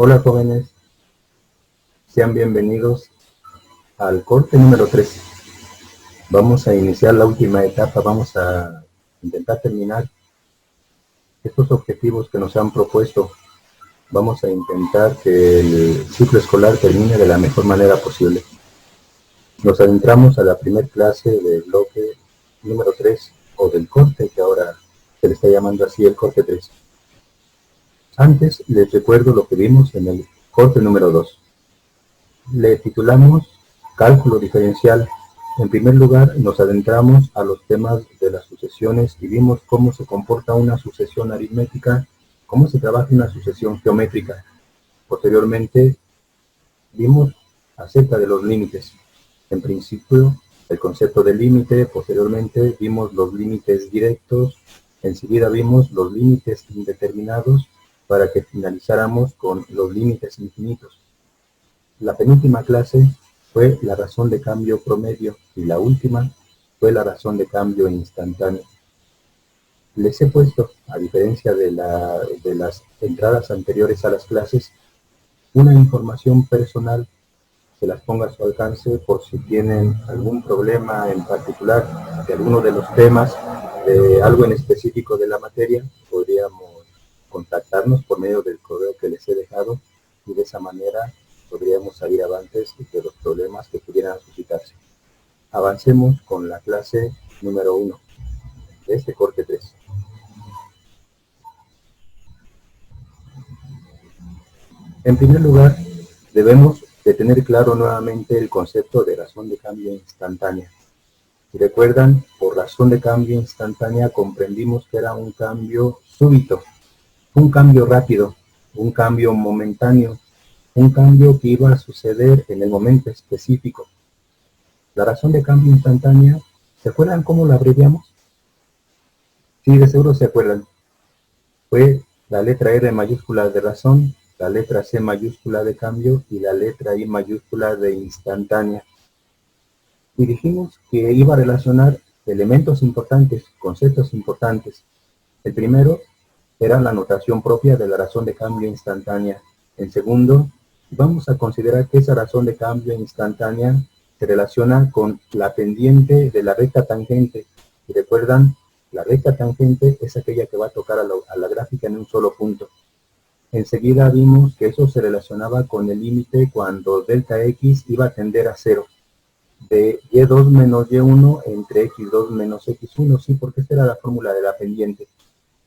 Hola jóvenes, sean bienvenidos al corte número 3. Vamos a iniciar la última etapa, vamos a intentar terminar estos objetivos que nos han propuesto. Vamos a intentar que el ciclo escolar termine de la mejor manera posible. Nos adentramos a la primera clase del bloque número 3 o del corte, que ahora se le está llamando así el corte 3. Antes les recuerdo lo que vimos en el corte número 2. Le titulamos Cálculo diferencial. En primer lugar, nos adentramos a los temas de las sucesiones y vimos cómo se comporta una sucesión aritmética, cómo se trabaja una sucesión geométrica. Posteriormente, vimos acerca de los límites. En principio, el concepto de límite, posteriormente vimos los límites directos, enseguida vimos los límites indeterminados para que finalizáramos con los límites infinitos. La penúltima clase fue la razón de cambio promedio y la última fue la razón de cambio instantáneo. Les he puesto, a diferencia de las entradas anteriores a las clases, una información personal que las ponga a su alcance por si tienen algún problema en particular de alguno de los temas, de algo en específico de la materia. Podríamos contactarnos por medio del correo que les he dejado y de esa manera podríamos salir avantes de los problemas que pudieran suscitarse. Avancemos con la clase número 1 de este corte 3. En primer lugar, debemos de tener claro nuevamente el concepto de razón de cambio instantánea. Si recuerdan, por razón de cambio instantánea comprendimos que era un cambio súbito, un cambio rápido, un cambio momentáneo, un cambio que iba a suceder en el momento específico. La razón de cambio instantánea, ¿se acuerdan cómo la abreviamos? Sí, de seguro se acuerdan. Fue la letra R mayúscula de razón, la letra C mayúscula de cambio y la letra I mayúscula de instantánea. Y dijimos que iba a relacionar elementos importantes, conceptos importantes. El primero era la notación propia de la razón de cambio instantánea. En segundo, vamos a considerar que esa razón de cambio instantánea se relaciona con la pendiente de la recta tangente. Y recuerdan, la recta tangente es aquella que va a tocar a la gráfica en un solo punto. Enseguida vimos que eso se relacionaba con el límite cuando delta x iba a tender a 0. De y2 menos y1 entre x2 menos x1, sí, porque esta era la fórmula de la pendiente.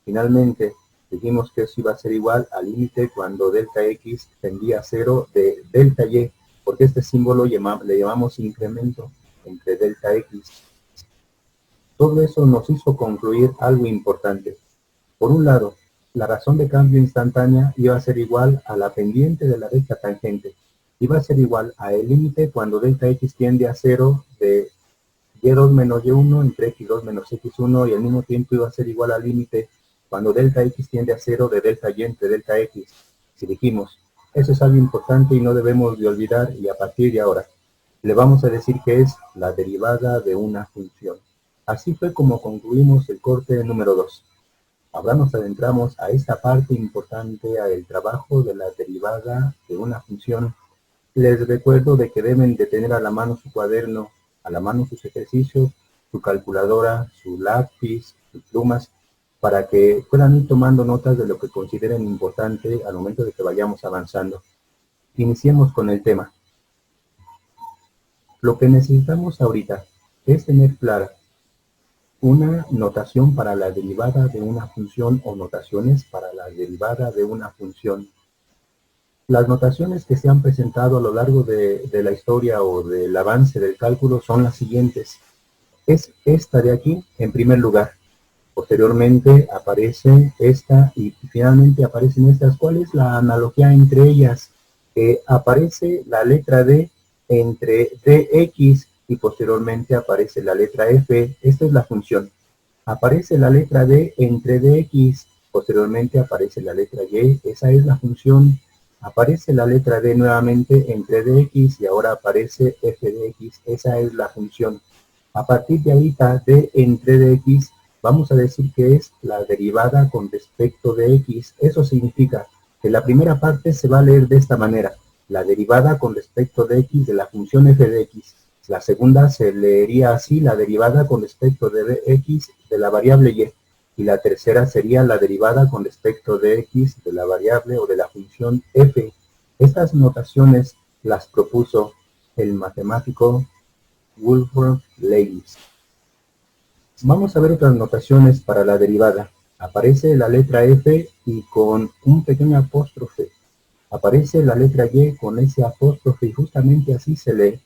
Finalmente, dijimos que eso iba a ser igual al límite cuando delta x tendía a 0 de delta y, porque este símbolo le llamamos incremento entre delta x. Todo eso nos hizo concluir algo importante. Por un lado, la razón de cambio instantánea iba a ser igual a la pendiente de la recta tangente. Iba a ser igual a el límite cuando delta x tiende a 0 de y2 menos y1 entre x2 menos x1, y al mismo tiempo iba a ser igual al límite cuando delta x tiende a 0 de delta y entre delta x. Si dijimos, eso es algo importante y no debemos de olvidar, y a partir de ahora le vamos a decir que es la derivada de una función. Así fue como concluimos el corte número 2. Ahora nos adentramos a esta parte importante, al trabajo de la derivada de una función. Les recuerdo de que deben de tener a la mano su cuaderno, a la mano sus ejercicios, su calculadora, su lápiz, sus plumas, para que puedan ir tomando notas de lo que consideren importante al momento de que vayamos avanzando. Iniciemos con el tema. Lo que necesitamos ahorita es tener clara una notación para la derivada de una función o notaciones para la derivada de una función. Las notaciones que se han presentado a lo largo de la historia o del avance del cálculo son las siguientes. Es esta de aquí en primer lugar. Posteriormente aparece esta y finalmente aparecen estas. ¿Cuál es la analogía entre ellas? Aparece la letra D entre dx y posteriormente aparece la letra f. Esta es la función. Aparece la letra D entre dx, posteriormente aparece la letra y. Esa es la función. Aparece la letra D nuevamente entre dx y ahora aparece f de x. Esa es la función. A partir de ahí, D entre dx, vamos a decir que es la derivada con respecto de x. Eso significa que la primera parte se va a leer de esta manera: la derivada con respecto de x de la función f de x. La segunda se leería así: la derivada con respecto de x de la variable y. Y la tercera sería la derivada con respecto de x de la variable o de la función f. Estas notaciones las propuso el matemático Wilhelm Leibniz. Vamos a ver otras notaciones para la derivada. Aparece la letra f y con un pequeño apóstrofe. Aparece la letra y con ese apóstrofe y justamente así se lee.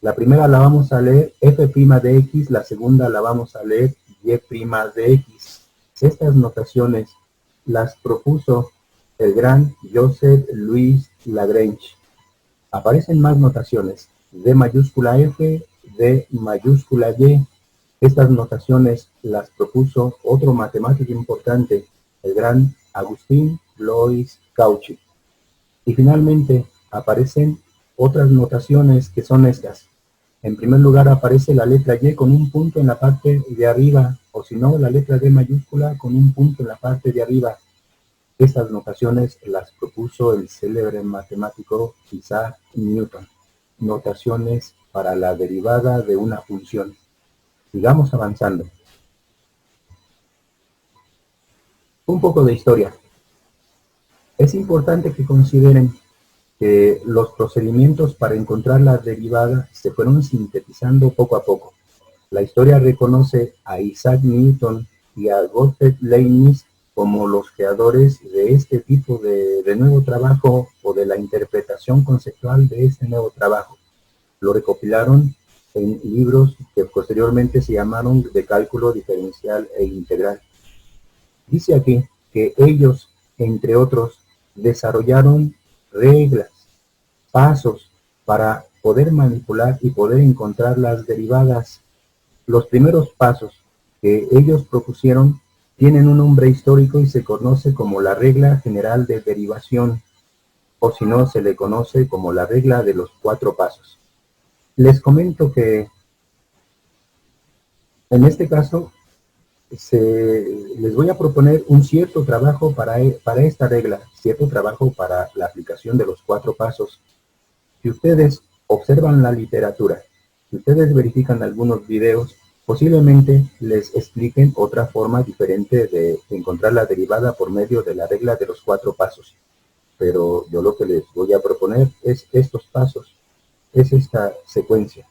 La primera la vamos a leer f' de x, la segunda la vamos a leer y' de x. Estas notaciones las propuso el gran Joseph Louis Lagrange. Aparecen más notaciones: d mayúscula f, d mayúscula y. Estas notaciones las propuso otro matemático importante, el gran Agustín Louis Cauchy. Y finalmente aparecen otras notaciones que son estas. En primer lugar aparece la letra y con un punto en la parte de arriba, o si no, la letra d mayúscula con un punto en la parte de arriba. Estas notaciones las propuso el célebre matemático Isaac Newton. Notaciones para la derivada de una función. Sigamos avanzando. Un poco de historia. Es importante que consideren que los procedimientos para encontrar la derivada se fueron sintetizando poco a poco. La historia reconoce a Isaac Newton y a Gottfried Leibniz como los creadores de este tipo de nuevo trabajo o de la interpretación conceptual de este nuevo trabajo. Lo recopilaron en libros que posteriormente se llamaron de cálculo diferencial e integral. Dice aquí que ellos, entre otros, desarrollaron reglas, pasos para poder manipular y poder encontrar las derivadas. Los primeros pasos que ellos propusieron tienen un nombre histórico y se conoce como la regla general de derivación, o si no, se le conoce como la regla de los 4 pasos. Les comento que en este caso les voy a proponer un cierto trabajo para esta regla, cierto trabajo para la aplicación de los 4 pasos. Si ustedes observan la literatura, si ustedes verifican algunos videos, posiblemente les expliquen otra forma diferente de encontrar la derivada por medio de la regla de los 4 pasos. Pero yo lo que les voy a proponer es estos pasos, es esta secuencia.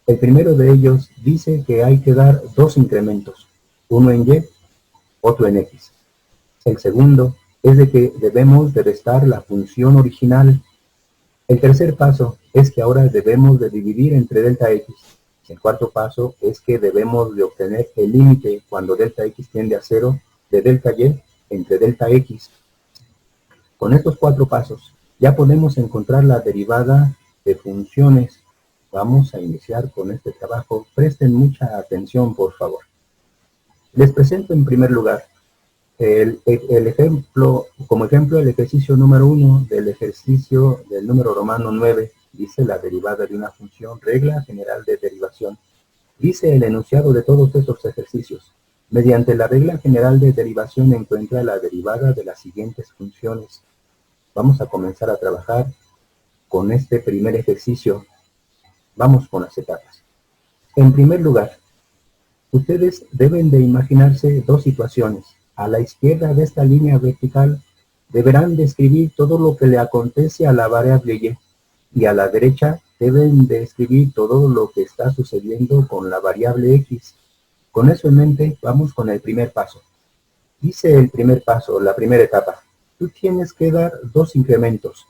El primero de ellos dice que hay que dar 2 incrementos, uno en y, otro en x. El segundo es de que debemos de restar la función original. El tercer paso es que ahora debemos de dividir entre delta x. El cuarto paso es que debemos de obtener el límite cuando delta x tiende a 0 de delta y entre delta x. Con estos 4 pasos ya podemos encontrar la derivada de funciones. Vamos a iniciar con este trabajo. Presten mucha atención, por favor. Les presento en primer lugar como ejemplo el ejercicio número 1 del ejercicio del número romano 9. Dice la derivada de una función, regla general de derivación. Dice el enunciado de todos estos ejercicios: mediante la regla general de derivación encuentra la derivada de las siguientes funciones. Vamos a comenzar a trabajar con este primer ejercicio. Vamos con las etapas. En primer lugar, ustedes deben de imaginarse 2 situaciones. A la izquierda de esta línea vertical deberán describir todo lo que le acontece a la variable y a la derecha deben de escribir todo lo que está sucediendo con la variable x. Con eso en mente, vamos con el primer paso. Dice el primer paso, la primera etapa: tú tienes que dar 2 incrementos,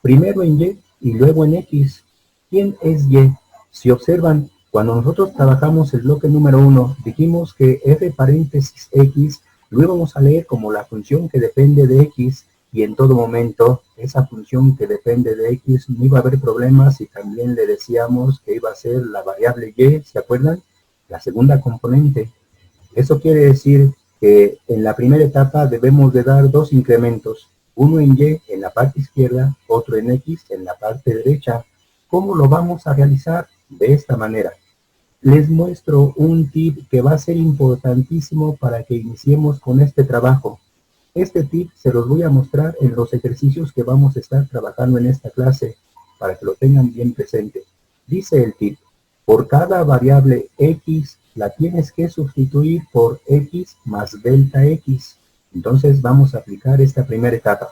primero en y luego en x. ¿Quién es y? Si observan, cuando nosotros trabajamos el bloque número 1, dijimos que f paréntesis x lo íbamos a leer como la función que depende de x, y en todo momento esa función que depende de x no iba a haber problemas si también le decíamos que iba a ser la variable y, ¿se acuerdan? La segunda componente. Eso quiere decir que en la primera etapa debemos de dar 2 incrementos, uno en y en la parte izquierda, otro en x en la parte derecha. ¿Cómo lo vamos a realizar? De esta manera. Les muestro un tip que va a ser importantísimo para que iniciemos con este trabajo. Este tip se los voy a mostrar en los ejercicios que vamos a estar trabajando en esta clase para que lo tengan bien presente. Dice el tip, por cada variable x la tienes que sustituir por x más delta x. Entonces vamos a aplicar esta primera etapa.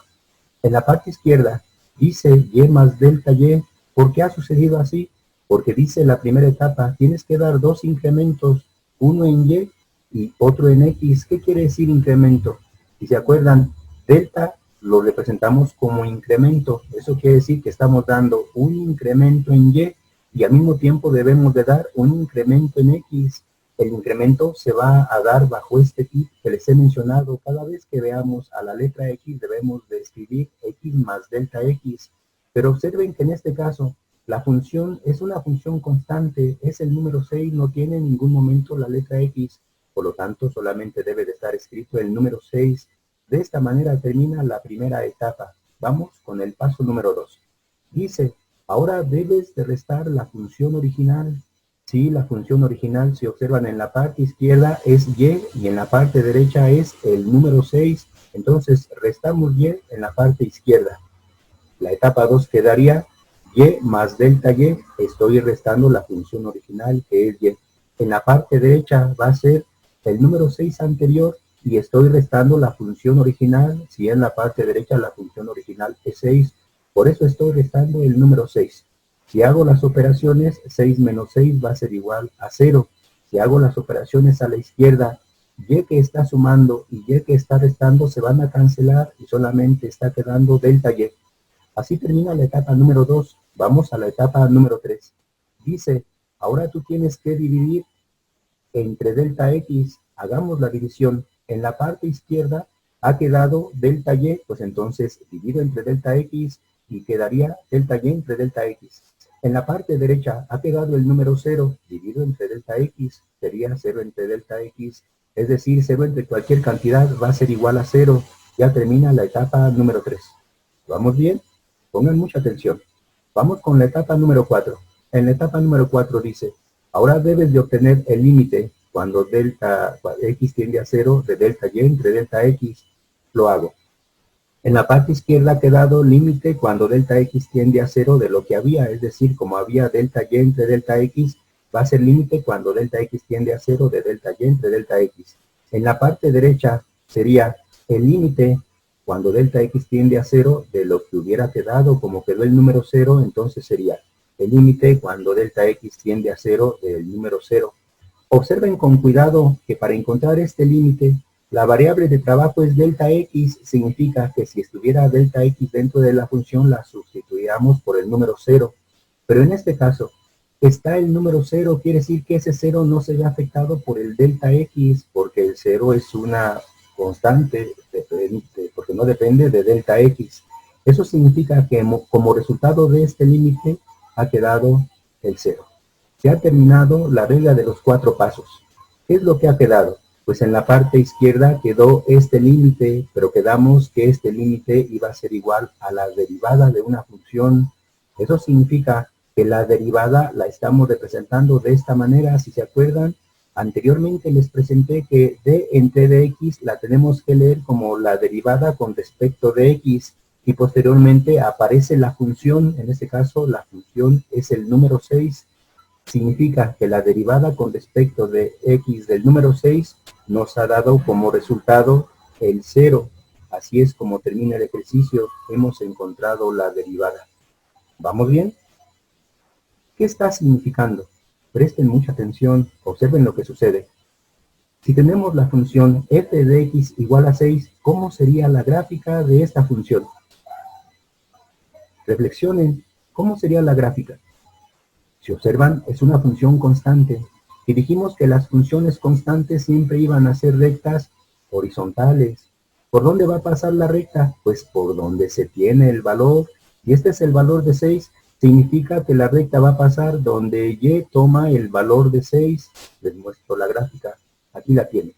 En la parte izquierda dice y más delta y. ¿Por qué ha sucedido así? Porque dice la primera etapa, tienes que dar dos incrementos, uno en y otro en x. ¿Qué quiere decir incremento? Si se acuerdan, delta lo representamos como incremento. Eso quiere decir que estamos dando un incremento en y al mismo tiempo debemos de dar un incremento en x. El incremento se va a dar bajo este tip que les he mencionado. Cada vez que veamos a la letra x debemos de escribir x más delta x. Pero observen que en este caso la función es una función constante, es el número 6, no tiene en ningún momento la letra x. Por lo tanto, solamente debe de estar escrito el número 6. De esta manera termina la primera etapa. Vamos con el paso número 2. Dice, ahora debes de restar la función original. Sí, la función original, si observan en la parte izquierda es y en la parte derecha es el número 6. Entonces, restamos y en la parte izquierda. La etapa 2 quedaría y más delta y. Estoy restando la función original que es y. En la parte derecha va a ser el número 6 anterior y estoy restando la función original, si en la parte derecha la función original es 6, por eso estoy restando el número 6. Si hago las operaciones, 6 menos 6 va a ser igual a 0. Si hago las operaciones a la izquierda, y que está sumando y y que está restando se van a cancelar y solamente está quedando delta y. Así termina la etapa número 2. Vamos a la etapa número 3. Dice, ahora tú tienes que dividir entre delta x, hagamos la división. En la parte izquierda ha quedado delta y, pues entonces divido entre delta x y quedaría delta y entre delta x. En la parte derecha ha quedado el número 0, divido entre delta x, sería 0 entre delta x, es decir, 0 entre cualquier cantidad va a ser igual a 0. Ya termina la etapa número 3. ¿Vamos bien? Pongan mucha atención. Vamos con la etapa número 4. En la etapa número 4 dice, ahora debes de obtener el límite cuando delta x tiende a 0 de delta y entre delta x. Lo hago. En la parte izquierda ha quedado límite cuando delta x tiende a 0 de lo que había, es decir, como había delta y entre delta x, va a ser límite cuando delta x tiende a 0 de delta y entre delta x. En la parte derecha sería el límite cuando delta x tiende a 0 de lo que hubiera quedado, como quedó el número 0, entonces sería el límite cuando delta x tiende a 0 del número 0. Observen con cuidado que para encontrar este límite, la variable de trabajo es delta x, significa que si estuviera delta x dentro de la función, la sustituiríamos por el número 0. Pero en este caso, está el número 0, quiere decir que ese 0 no se ve afectado por el delta x, porque el 0 es una constante, porque no depende de delta x. Eso significa que como resultado de este límite ha quedado el 0. Se ha terminado la regla de los 4 pasos. ¿Qué es lo que ha quedado? Pues en la parte izquierda quedó este límite, pero quedamos que este límite iba a ser igual a la derivada de una función. Eso significa que la derivada la estamos representando de esta manera. Si se acuerdan, anteriormente les presenté que d entre dx la tenemos que leer como la derivada con respecto de x, y posteriormente aparece la función. En este caso la función es el número 6. Significa que la derivada con respecto de x del número 6 nos ha dado como resultado el 0. Así es como termina el ejercicio. Hemos encontrado la derivada. ¿Vamos bien? ¿Qué está significando? Presten mucha atención, observen lo que sucede. Si tenemos la función f de x igual a 6, ¿cómo sería la gráfica de esta función? Reflexionen, ¿cómo sería la gráfica? Si observan, es una función constante. Y dijimos que las funciones constantes siempre iban a ser rectas horizontales. ¿Por dónde va a pasar la recta? Pues por donde se tiene el valor. Y este es el valor de 6. Significa que la recta va a pasar donde y toma el valor de 6. Les muestro la gráfica. Aquí la tienen.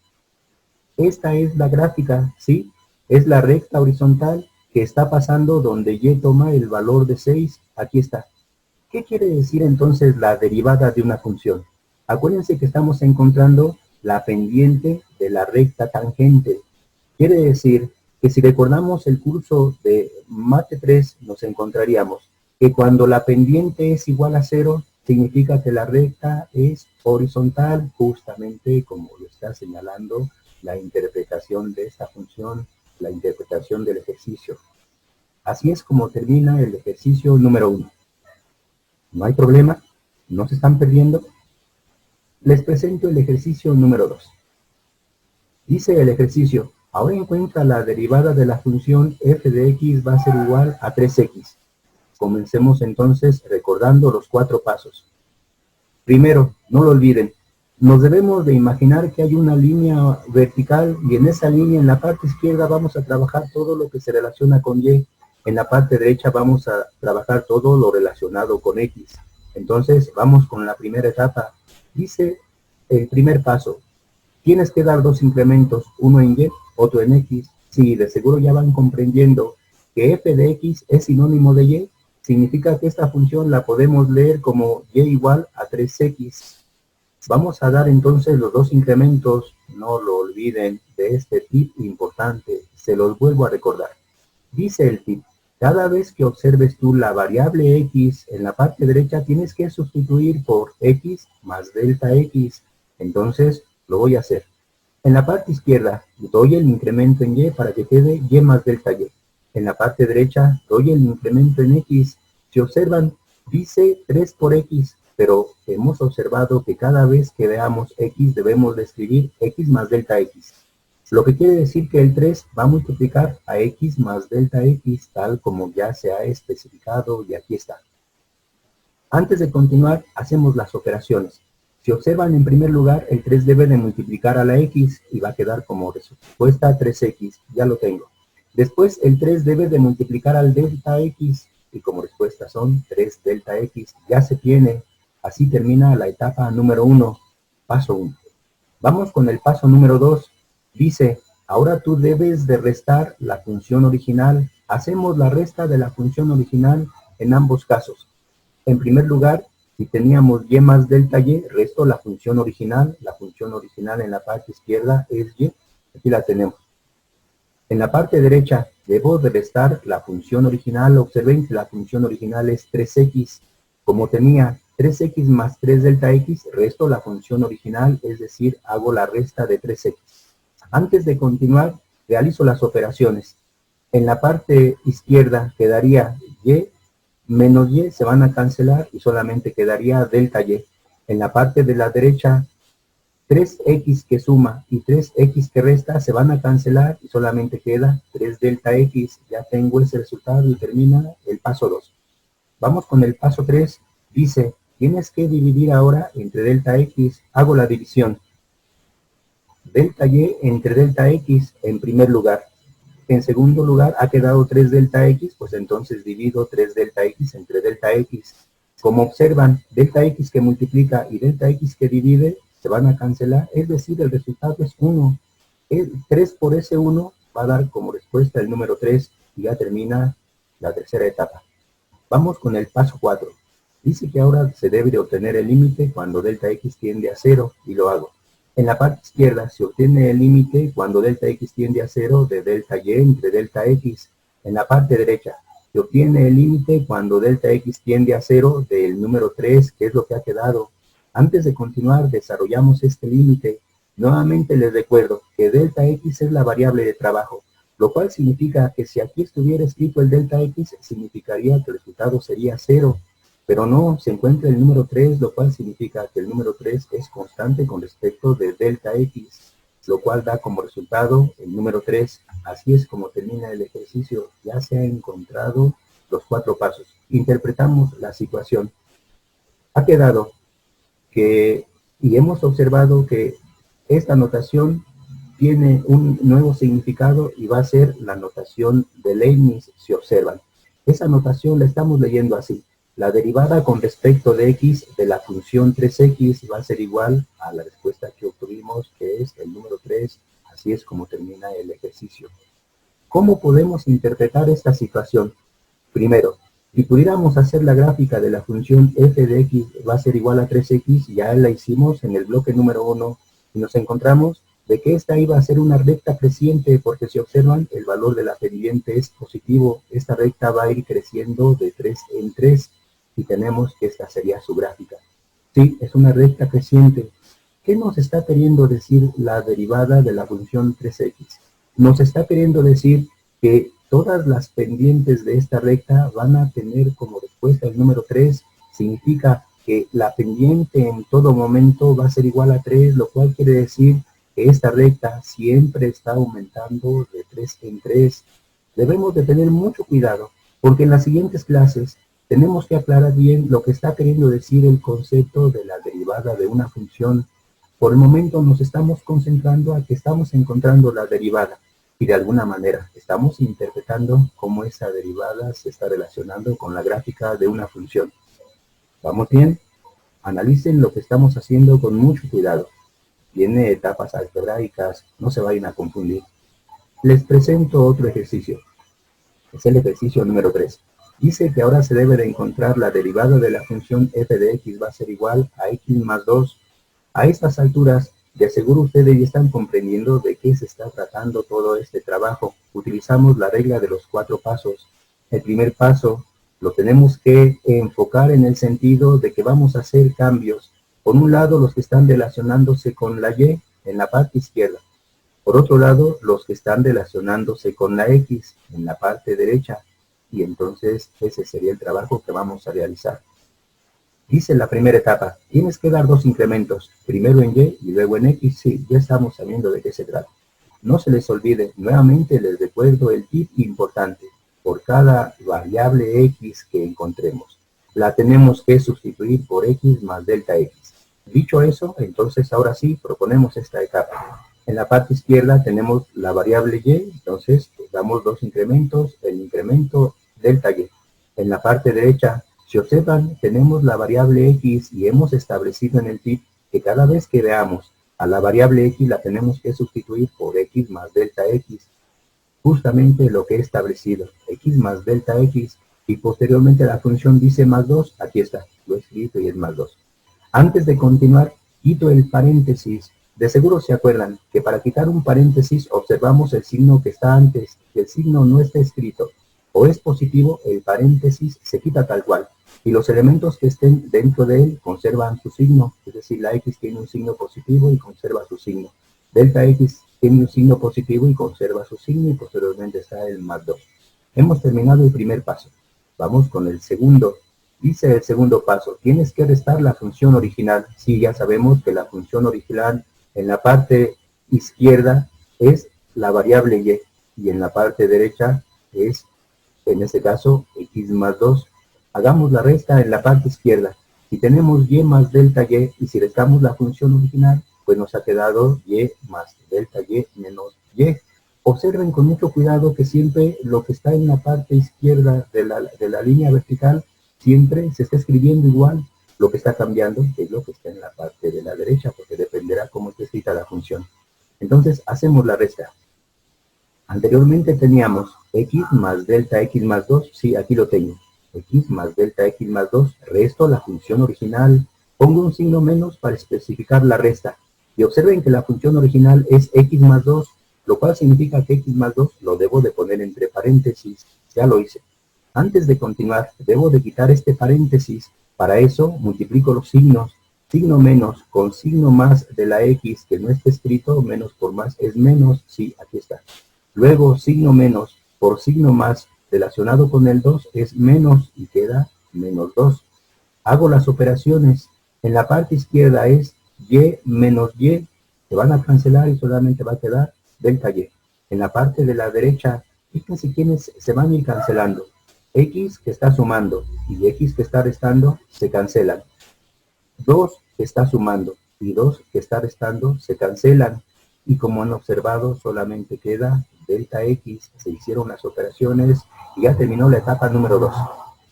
Esta es la gráfica, ¿sí? Es la recta horizontal que está pasando donde y toma el valor de 6. Aquí está. ¿Qué quiere decir entonces la derivada de una función? Acuérdense que estamos encontrando la pendiente de la recta tangente. Quiere decir que si recordamos el curso de Mate 3, nos encontraríamos que cuando la pendiente es igual a 0, significa que la recta es horizontal, justamente como lo está señalando la interpretación de esta función, la interpretación del ejercicio. Así es como termina el ejercicio número 1. No hay problema, no se están perdiendo. Les presento el ejercicio número 2. Dice el ejercicio, ahora encuentra la derivada de la función f de x va a ser igual a 3x. Comencemos entonces recordando los 4 pasos. Primero, no lo olviden, nos debemos de imaginar que hay una línea vertical y en esa línea en la parte izquierda vamos a trabajar todo lo que se relaciona con y, en la parte derecha vamos a trabajar todo lo relacionado con x. Entonces vamos con la primera etapa. Dice el primer paso, tienes que dar 2 incrementos, uno en y, otro en x. Sí, de seguro ya van comprendiendo que f de x es sinónimo de y. Significa que esta función la podemos leer como y igual a 3x. Vamos a dar entonces los 2 incrementos, no lo olviden de este tip importante, se los vuelvo a recordar. Dice el tip, cada vez que observes tú la variable x en la parte derecha, tienes que sustituir por x más delta x. Entonces, lo voy a hacer. En la parte izquierda, doy el incremento en y para que quede y más delta y. En la parte derecha, doy el incremento en x. Si observan, dice 3 por x, pero hemos observado que cada vez que veamos x debemos de escribir x más delta x. Lo que quiere decir que el 3 va a multiplicar a x más delta x, tal como ya se ha especificado y aquí está. Antes de continuar, hacemos las operaciones. Si observan, en primer lugar, el 3 debe de multiplicar a la x y va a quedar como respuesta 3x, ya lo tengo. Después, el 3 debe de multiplicar al delta x y como respuesta son 3 delta x, ya se tiene. Así termina la etapa número 1, paso 1. Vamos con el paso número 2. Dice, ahora tú debes de restar la función original. Hacemos la resta de la función original en ambos casos. En primer lugar, si teníamos y más delta y, resto la función original. La función original en la parte izquierda es y. Aquí la tenemos. En la parte derecha, debo de restar la función original. Observen que la función original es 3x. Como tenía 3x más 3 delta x, resto la función original, es decir, hago la resta de 3x. Antes de continuar, realizo las operaciones. En la parte izquierda quedaría y menos y, se van a cancelar y solamente quedaría delta y. En la parte de la derecha, 3x que suma y 3x que resta se van a cancelar y solamente queda 3 delta x. Ya tengo ese resultado y termina el paso 2. Vamos con el paso 3. Dice, tienes que dividir ahora entre delta x. Hago la división. Delta y entre delta x en primer lugar. En segundo lugar ha quedado 3 delta x, pues entonces divido 3 delta x entre delta x. Como observan, delta x que multiplica y delta x que divide se van a cancelar, es decir, el resultado es 1. 3 por ese 1 va a dar como respuesta el número 3 y ya termina la tercera etapa. Vamos con el paso 4. Dice que ahora se debe de obtener el límite cuando delta x tiende a 0 y lo hago. En la parte izquierda se obtiene el límite cuando delta x tiende a 0 de delta y entre delta x. En la parte derecha se obtiene el límite cuando delta x tiende a 0 del número 3, que es lo que ha quedado. Antes de continuar, desarrollamos este límite. Nuevamente les recuerdo que delta x es la variable de trabajo, lo cual significa que si aquí estuviera escrito el delta x, significaría que el resultado sería 0. Pero no, se encuentra el número 3, lo cual significa que el número 3 es constante con respecto de delta x, lo cual da como resultado el número 3. Así es como termina el ejercicio. Ya se han encontrado los 4 pasos. Interpretamos la situación. Ha quedado que, y hemos observado que esta notación tiene un nuevo significado y va a ser la notación de Leibniz, si observan. Esa notación la estamos leyendo así. La derivada con respecto de x de la función 3x va a ser igual a la respuesta que obtuvimos, que es el número 3. Así es como termina el ejercicio. ¿Cómo podemos interpretar esta situación? Primero, si pudiéramos hacer la gráfica de la función f de x va a ser igual a 3x, ya la hicimos en el bloque número 1 y nos encontramos de que esta iba a ser una recta creciente, porque si observan, el valor de la pendiente es positivo. Esta recta va a ir creciendo de 3 en 3 y tenemos que esta sería su gráfica. Sí, es una recta creciente. ¿Qué nos está queriendo decir la derivada de la función 3x? Nos está queriendo decir que todas las pendientes de esta recta van a tener como respuesta el número 3. Significa que la pendiente en todo momento va a ser igual a 3, lo cual quiere decir que esta recta siempre está aumentando de 3 en 3. Debemos de tener mucho cuidado, porque en las siguientes clases tenemos que aclarar bien lo que está queriendo decir el concepto de la derivada de una función. Por el momento nos estamos concentrando a que estamos encontrando la derivada y de alguna manera estamos interpretando cómo esa derivada se está relacionando con la gráfica de una función. ¿Vamos bien? Analicen lo que estamos haciendo con mucho cuidado. Tiene etapas algebraicas, no se vayan a confundir. Les presento otro ejercicio. Es el ejercicio número 3. Dice que ahora se debe de encontrar la derivada de la función f de x va a ser igual a x más 2. A estas alturas, de seguro ustedes ya están comprendiendo de qué se está tratando todo este trabajo. Utilizamos la regla de los 4 pasos. El primer paso lo tenemos que enfocar en el sentido de que vamos a hacer cambios. Por un lado, los que están relacionándose con la y en la parte izquierda. Por otro lado, los que están relacionándose con la x en la parte derecha. Y entonces ese sería el trabajo que vamos a realizar. Dice la primera etapa, tienes que dar 2 incrementos, primero en y y luego en x. Sí, ya estamos sabiendo de qué se trata. No se les olvide, nuevamente les recuerdo el tip importante. Por cada variable x que encontremos, la tenemos que sustituir por x más delta x. Dicho eso, entonces ahora sí, proponemos esta etapa. En la parte izquierda tenemos la variable y, entonces damos 2 incrementos, el incremento delta y. En la parte derecha, si observan, tenemos la variable x y hemos establecido en el tip que cada vez que veamos a la variable x la tenemos que sustituir por x más delta x. Justamente lo que he establecido, x más delta x, y posteriormente la función dice más 2, aquí está, lo he escrito y es más 2. Antes de continuar, quito el paréntesis. De seguro se acuerdan que para quitar un paréntesis observamos el signo que está antes, que el signo no está escrito, o es positivo, el paréntesis se quita tal cual, y los elementos que estén dentro de él conservan su signo, es decir, la x tiene un signo positivo y conserva su signo. Delta x tiene un signo positivo y conserva su signo, y posteriormente está el más 2. Hemos terminado el primer paso. Vamos con el segundo. Dice el segundo paso, tienes que restar la función original. Sí, ya sabemos que la función original en la parte izquierda es la variable y en la parte derecha es, en este caso, x más 2. Hagamos la resta en la parte izquierda. Si tenemos y más delta y si restamos la función original, pues nos ha quedado y más delta y menos y. Observen con mucho cuidado que siempre lo que está en la parte izquierda de la línea vertical siempre se está escribiendo igual. Lo que está cambiando es lo que está en la parte de la derecha, porque dependerá cómo esté escrita la función. Entonces, hacemos la resta. Anteriormente teníamos x más delta x más 2. Sí, aquí lo tengo. X más delta x más 2. Resto la función original. Pongo un signo menos para especificar la resta. Y observen que la función original es x más 2, lo cual significa que x más 2 lo debo de poner entre paréntesis. Ya lo hice. Antes de continuar, debo de quitar este paréntesis. Para eso, multiplico los signos. Signo menos con signo más de la x que no está escrito, menos por más es menos. Sí, aquí está. Luego, signo menos por signo más relacionado con el 2 es menos y queda menos 2. Hago las operaciones. En la parte izquierda es y menos y. Se van a cancelar y solamente va a quedar delta y. En la parte de la derecha, fíjense quiénes se van a ir cancelando. X que está sumando y X que está restando se cancelan. 2 que está sumando y 2 que está restando se cancelan. Y como han observado, solamente queda delta X. Se hicieron las operaciones y ya terminó la etapa número 2.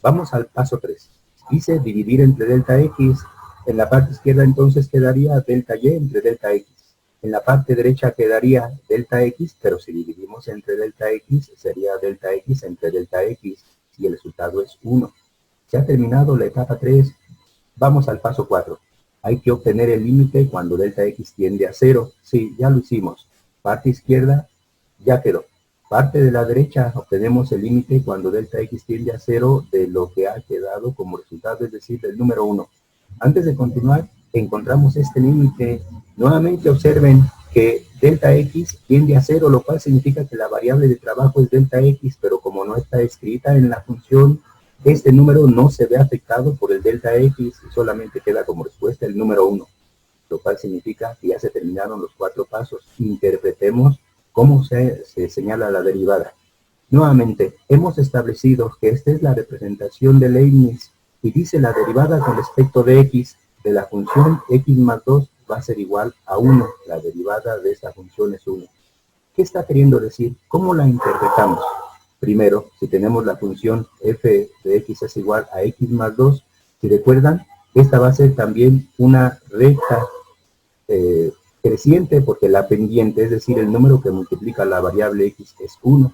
Vamos al paso 3. Dice dividir entre delta X. En la parte izquierda entonces quedaría delta Y entre delta X. En la parte derecha quedaría delta X, pero si dividimos entre delta X, sería delta X entre delta X. Y el resultado es 1. Se ha terminado la etapa 3. Vamos al paso 4. Hay que obtener el límite cuando delta x tiende a 0. Sí, ya lo hicimos. Parte izquierda ya quedó. Parte de la derecha obtenemos el límite cuando delta x tiende a 0 de lo que ha quedado como resultado, es decir, del número 1. Antes de continuar, encontramos este límite. Nuevamente observen que delta x tiende a 0, lo cual significa que la variable de trabajo es delta x, pero como no está escrita en la función, este número no se ve afectado por el delta x y solamente queda como respuesta el número 1, lo cual significa que ya se terminaron los 4 pasos. Interpretemos cómo se señala la derivada. Nuevamente, hemos establecido que esta es la representación de Leibniz y dice la derivada con respecto de x de la función x más 2 va a ser igual a 1. La derivada de esta función es 1. ¿Qué está queriendo decir? ¿Cómo la interpretamos? Primero, si tenemos la función f de x es igual a x más 2, si recuerdan, esta va a ser también una recta creciente porque la pendiente, es decir, el número que multiplica la variable x es 1.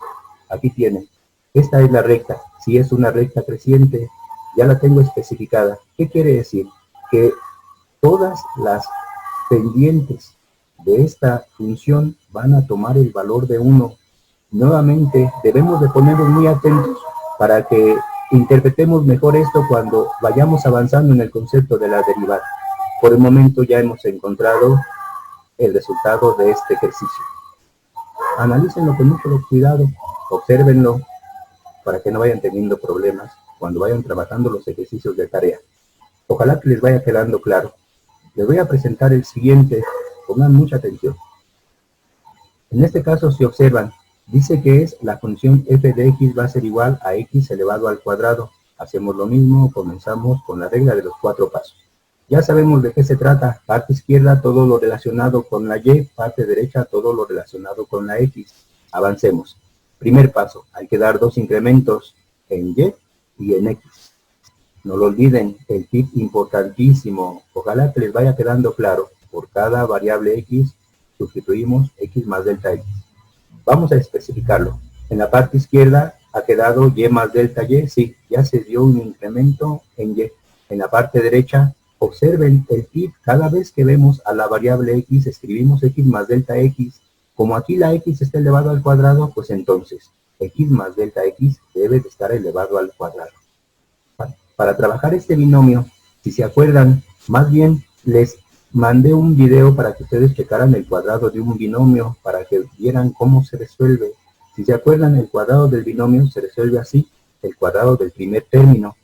Aquí tienen, esta es la recta. Si es una recta creciente, ya la tengo especificada. ¿Qué quiere decir? Que todas las pendientes de esta función van a tomar el valor de 1. Nuevamente, debemos de ponernos muy atentos para que interpretemos mejor esto cuando vayamos avanzando en el concepto de la derivada. Por el momento ya hemos encontrado el resultado de este ejercicio. Analícenlo con mucho cuidado, obsérvenlo para que no vayan teniendo problemas cuando vayan trabajando los ejercicios de tarea. Ojalá que les vaya quedando claro. Les voy a presentar el siguiente, pongan mucha atención. En este caso, si observan, dice que es la función f de x va a ser igual a x elevado al cuadrado. Hacemos lo mismo, comenzamos con la regla de los 4 pasos. Ya sabemos de qué se trata. Parte izquierda, todo lo relacionado con la y, parte derecha, todo lo relacionado con la x. Avancemos. Primer paso, hay que dar 2 incrementos en y y en x. No lo olviden, el tip importantísimo. Ojalá que les vaya quedando claro. Por cada variable x, sustituimos x más delta x. Vamos a especificarlo. En la parte izquierda ha quedado y más delta y. Sí, ya se dio un incremento en y. En la parte derecha, observen el tip. Cada vez que vemos a la variable x, escribimos x más delta x. Como aquí la x está elevado al cuadrado, pues entonces x más delta x debe de estar elevado al cuadrado. Para trabajar este binomio, si se acuerdan, más bien les mandé un video para que ustedes checaran el cuadrado de un binomio, para que vieran cómo se resuelve. Si se acuerdan, el cuadrado del binomio se resuelve así, el cuadrado del primer término.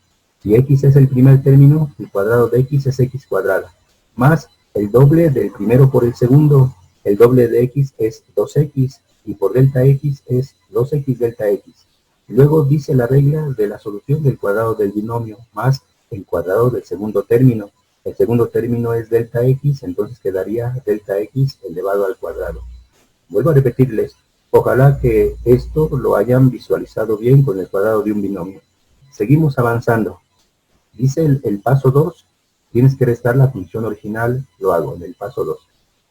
Si x es el primer término, el cuadrado de x es x cuadrada, más el doble del primero por el segundo. El doble de x es 2x, y por delta x es 2x delta x. Luego dice la regla de la solución del cuadrado del binomio, más el cuadrado del segundo término. El segundo término es delta x, entonces quedaría delta x elevado al cuadrado. Vuelvo a repetirles, ojalá que esto lo hayan visualizado bien con el cuadrado de un binomio. Seguimos avanzando. Dice el paso 2, tienes que restar la función original, lo hago en el paso 2.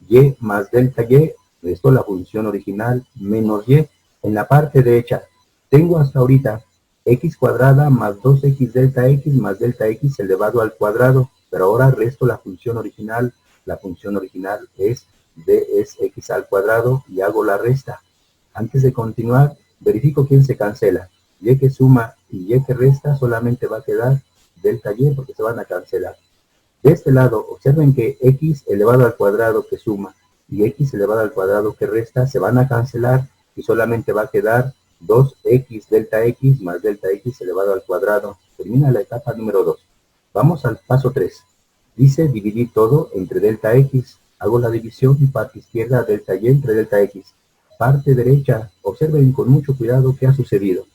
Y más delta y, resto la función original menos y. En la parte derecha, tengo hasta ahorita x cuadrada más 2x delta x más delta x elevado al cuadrado, pero ahora resto la función original. La función original es x al cuadrado y hago la resta. Antes de continuar, verifico quién se cancela. Y que suma y y que resta solamente va a quedar delta y porque se van a cancelar. De este lado, observen que x elevado al cuadrado que suma y x elevado al cuadrado que resta se van a cancelar y solamente va a quedar 2x delta x más delta x elevado al cuadrado. Termina la etapa número 2. Vamos al paso 3. Dice dividir todo entre delta x. Hago la división y parte izquierda delta y entre delta x. Parte derecha, observen con mucho cuidado qué ha sucedido.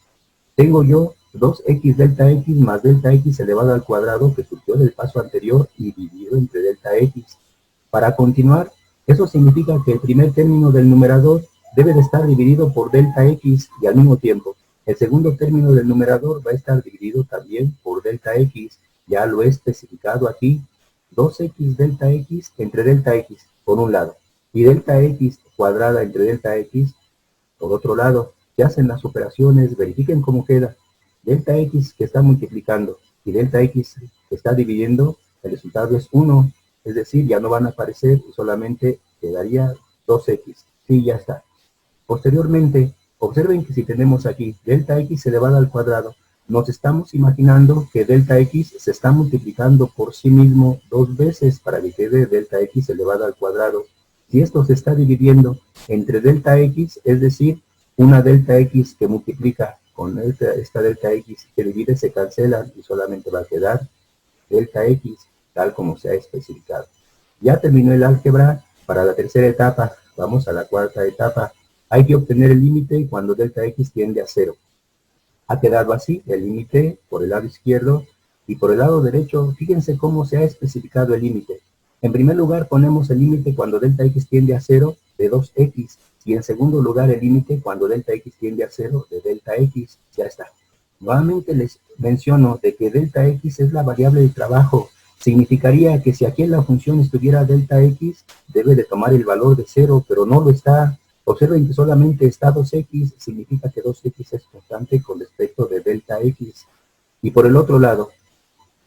Tengo yo 2x delta x más delta x elevado al cuadrado que surgió del paso anterior y dividido entre delta x. Para continuar, eso significa que el primer término del numerador debe de estar dividido por delta x y al mismo tiempo el segundo término del numerador va a estar dividido también por delta x. Ya lo he especificado aquí, 2x delta x entre delta x por un lado y delta x cuadrada entre delta x por otro lado. Si hacen las operaciones, verifiquen cómo queda. Delta x que está multiplicando y delta x que está dividiendo, el resultado es 1. es decir, ya no van a aparecer y solamente quedaría 2x. Sí, ya está. Posteriormente, observen que si tenemos aquí delta x elevado al cuadrado, nos estamos imaginando que delta x se está multiplicando por sí mismo 2 veces para que quede delta x elevado al cuadrado. Si esto se está dividiendo entre delta x, es decir, una delta x que multiplica con esta delta x que divide se cancelan y solamente va a quedar delta x tal como se ha especificado. Ya terminó el álgebra. Para la tercera etapa, vamos a la cuarta etapa. Hay que obtener el límite cuando delta x tiende a 0. Ha quedado así el límite por el lado izquierdo y por el lado derecho. Fíjense cómo se ha especificado el límite. En primer lugar ponemos el límite cuando delta x tiende a 0 de 2x y en segundo lugar el límite cuando delta x tiende a 0 de delta x. Ya está. Nuevamente les menciono de que delta x es la variable de trabajo. Significaría que si aquí en la función estuviera delta x, debe de tomar el valor de 0, pero no lo está. Observen que solamente está 2x, significa que 2x es constante con respecto de delta x. Y por el otro lado,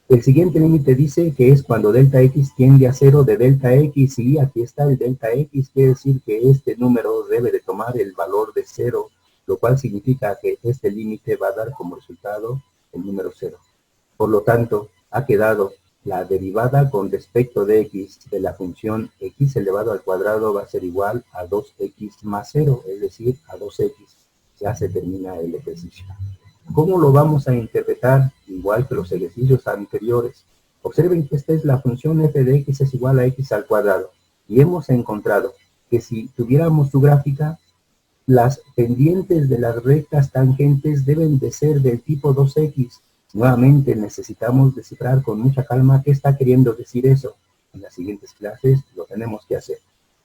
el siguiente límite dice que es cuando delta x tiende a 0 de delta x, y aquí está el delta x, quiere decir que este número debe de tomar el valor de 0, lo cual significa que este límite va a dar como resultado el número 0. Por lo tanto, ha quedado la derivada con respecto de x de la función x elevado al cuadrado va a ser igual a 2x más 0, es decir, a 2x. Ya se termina el ejercicio. ¿Cómo lo vamos a interpretar? Igual que los ejercicios anteriores. Observen que esta es la función f de x es igual a x al cuadrado. Y hemos encontrado que si tuviéramos su gráfica, las pendientes de las rectas tangentes deben de ser del tipo 2x. Nuevamente necesitamos descifrar con mucha calma qué está queriendo decir eso. En las siguientes clases lo tenemos que hacer.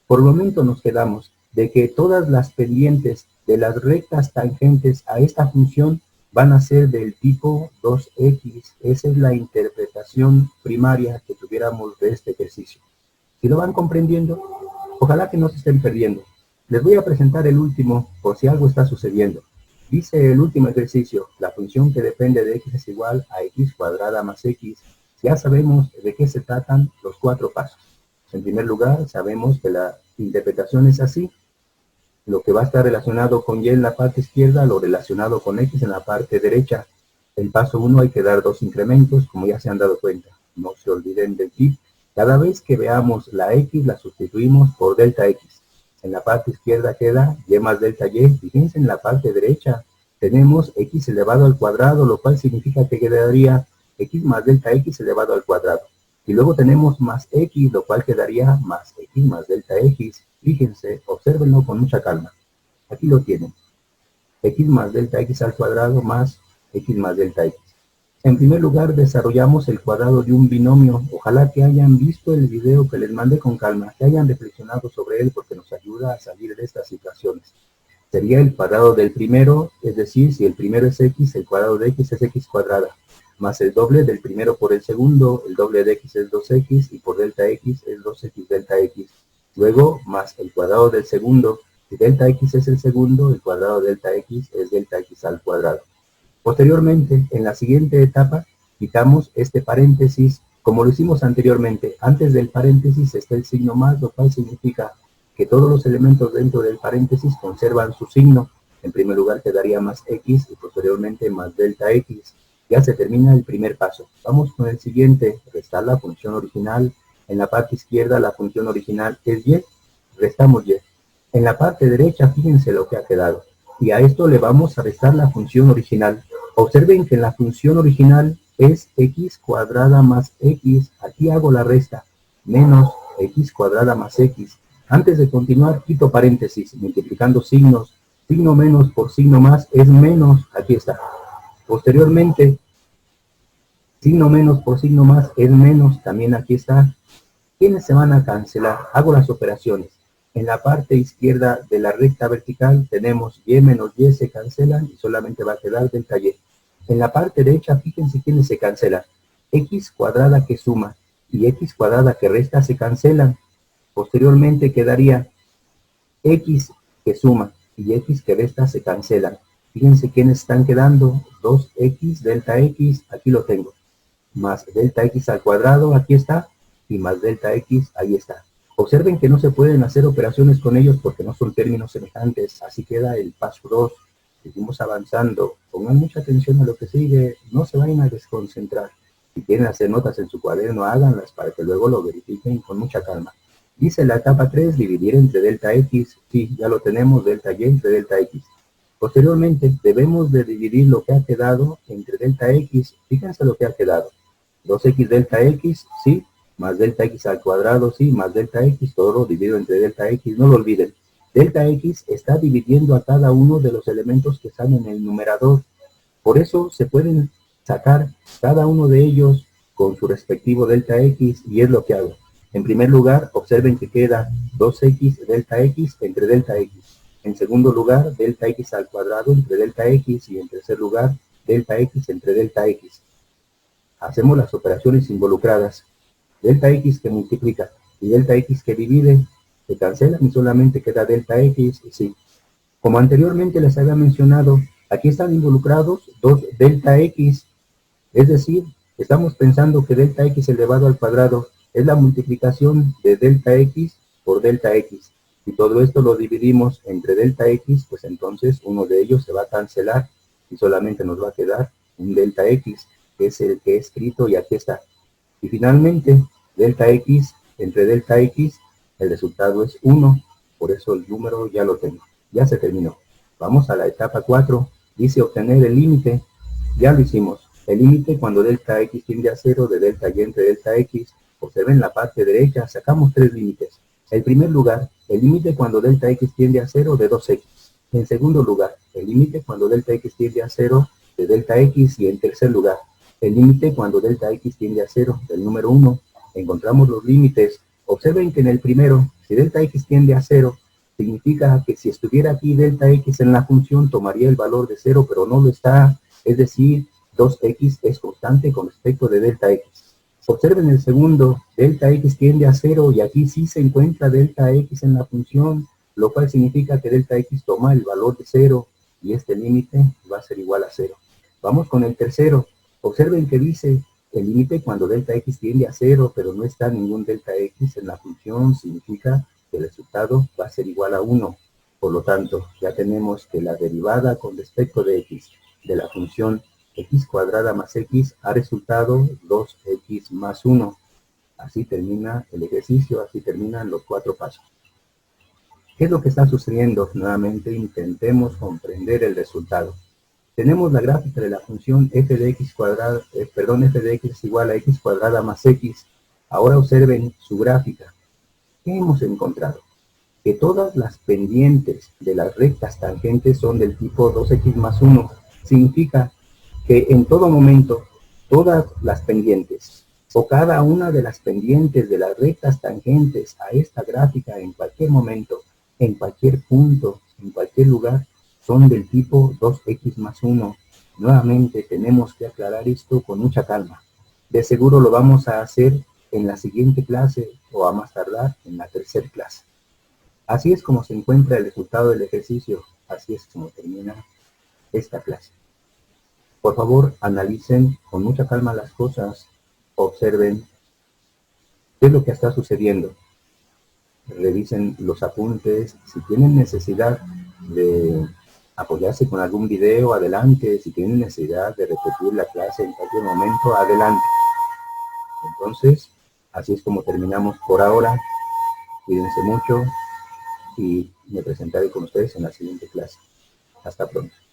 Por el momento nos quedamos de que todas las pendientes de las rectas tangentes a esta función van a ser del tipo 2x. Esa es la interpretación primaria que tuviéramos de este ejercicio. Si lo van comprendiendo, ojalá que no se estén perdiendo. Les voy a presentar el último por si algo está sucediendo. Dice el último ejercicio, la función que depende de x es igual a x cuadrada más x. Ya sabemos de qué se tratan los 4 pasos. En primer lugar, sabemos que la interpretación es así. Lo que va a estar relacionado con y en la parte izquierda, lo relacionado con x en la parte derecha. El paso 1 hay que dar 2 incrementos, como ya se han dado cuenta. No se olviden del tip. Cada vez que veamos la x, la sustituimos por delta x. En la parte izquierda queda y más delta y. Fíjense en la parte derecha. Tenemos x elevado al cuadrado, lo cual significa que quedaría x más delta x elevado al cuadrado. Y luego tenemos más x, lo cual quedaría más x más delta x. Fíjense, obsérvenlo con mucha calma. Aquí lo tienen. X más delta x al cuadrado más x más delta x. En primer lugar, desarrollamos el cuadrado de un binomio. Ojalá que hayan visto el video que les mandé con calma, que hayan reflexionado sobre él porque nos ayuda a salir de estas situaciones. Sería el cuadrado del primero, es decir, si el primero es x, el cuadrado de x es x cuadrada, más el doble del primero por el segundo, el doble de x es 2x y por delta x es 2x delta x. Luego, más el cuadrado del segundo, si delta x es el segundo, el cuadrado de delta x es delta x al cuadrado. Posteriormente, en la siguiente etapa, quitamos este paréntesis, como lo hicimos anteriormente. Antes del paréntesis está el signo más, lo cual significa que todos los elementos dentro del paréntesis conservan su signo. En primer lugar quedaría más x y posteriormente más delta x. Ya se termina el primer paso. Vamos con el siguiente, restar la función original. En la parte izquierda la función original es y, restamos y. En la parte derecha, fíjense lo que ha quedado. Y a esto le vamos a restar la función original. Observen que la función original es x cuadrada más x. Aquí hago la resta. Menos x cuadrada más x. Antes de continuar, quito paréntesis, multiplicando signos. Signo menos por signo más es menos. Aquí está. Posteriormente, signo menos por signo más es menos. También aquí está. ¿Quiénes se van a cancelar? Hago las operaciones. En la parte izquierda de la recta vertical tenemos y menos y se cancelan y solamente va a quedar delta y. En la parte derecha, fíjense quiénes se cancelan. X cuadrada que suma y x cuadrada que resta se cancelan. Posteriormente quedaría x que suma y x que resta se cancelan. Fíjense quiénes están quedando. 2x delta x, aquí lo tengo. Más delta x al cuadrado, aquí está. y más delta X, ahí está. Observen que no se pueden hacer operaciones con ellos porque no son términos semejantes, así queda el paso 2. Seguimos avanzando, pongan mucha atención a lo que sigue, no se vayan a desconcentrar. Si quieren hacer notas en su cuaderno, háganlas para que luego lo verifiquen con mucha calma. Dice la etapa 3, dividir entre delta X, sí, ya lo tenemos, delta Y entre delta X. Posteriormente, debemos de dividir lo que ha quedado entre delta X, fíjense lo que ha quedado. 2X delta X, sí, más delta X al cuadrado, sí, más delta X, todo lo dividido entre delta X, no lo olviden. Delta X está dividiendo a cada uno de los elementos que están en el numerador. Por eso se pueden sacar cada uno de ellos con su respectivo delta X y es lo que hago. En primer lugar, observen que queda 2X delta X entre delta X. En segundo lugar, delta X al cuadrado entre delta X y en tercer lugar, delta X entre delta X. Hacemos las operaciones involucradas. Delta X que multiplica y delta X que divide, se cancelan y solamente queda delta X, y sí. Como anteriormente les había mencionado, aquí están involucrados dos delta X, es decir, estamos pensando que delta X elevado al cuadrado es la multiplicación de delta X por delta X. Si todo esto lo dividimos entre delta X, pues entonces uno de ellos se va a cancelar y solamente nos va a quedar un delta X, que es el que he escrito y aquí está. Y finalmente, delta X entre delta X, el resultado es 1, por eso el número ya lo tengo. Ya se terminó. Vamos a la etapa 4, dice obtener el límite, ya lo hicimos. El límite cuando delta X tiende a 0 de delta Y entre delta X, observen la parte derecha, sacamos 3 límites. En primer lugar, el límite cuando delta X tiende a 0 de 2X. En segundo lugar, el límite cuando delta X tiende a 0 de delta X y en tercer lugar, el límite cuando delta X tiende a 0 del número 1. Encontramos los límites. Observen que en el primero, si delta X tiende a 0, significa que si estuviera aquí delta X en la función, tomaría el valor de 0, pero no lo está. Es decir, 2X es constante con respecto de delta X. Observen el segundo, delta X tiende a 0 y aquí sí se encuentra delta X en la función, lo cual significa que delta X toma el valor de 0 y este límite va a ser igual a 0. Vamos con el tercero. Observen que dice el límite cuando delta X tiende a 0, pero no está ningún delta X en la función, significa que el resultado va a ser igual a 1. Por lo tanto, ya tenemos que la derivada con respecto de X de la función X cuadrada más X ha resultado 2X más 1. Así termina el ejercicio, así terminan los 4 pasos. ¿Qué es lo que está sucediendo? Nuevamente intentemos comprender el resultado. Tenemos la gráfica de la función f de x cuadrada, f de x es igual a x cuadrada más x. Ahora observen su gráfica. ¿Qué hemos encontrado? Que todas las pendientes de las rectas tangentes son del tipo 2x más 1. Significa que en todo momento, todas las pendientes, o cada una de las pendientes de las rectas tangentes a esta gráfica en cualquier momento, en cualquier punto, en cualquier lugar, son del tipo 2x más 1. Nuevamente tenemos que aclarar esto con mucha calma. De seguro lo vamos a hacer en la siguiente clase o a más tardar en la tercera clase. Así es como se encuentra el resultado del ejercicio. Así es como termina esta clase. Por favor, analicen con mucha calma las cosas. Observen qué es lo que está sucediendo. Revisen los apuntes. Si tienen necesidad de apoyarse con algún video, adelante. Si tienen necesidad de repetir la clase en cualquier momento, adelante. Entonces, así es como terminamos por ahora. Cuídense mucho y me presentaré con ustedes en la siguiente clase. Hasta pronto.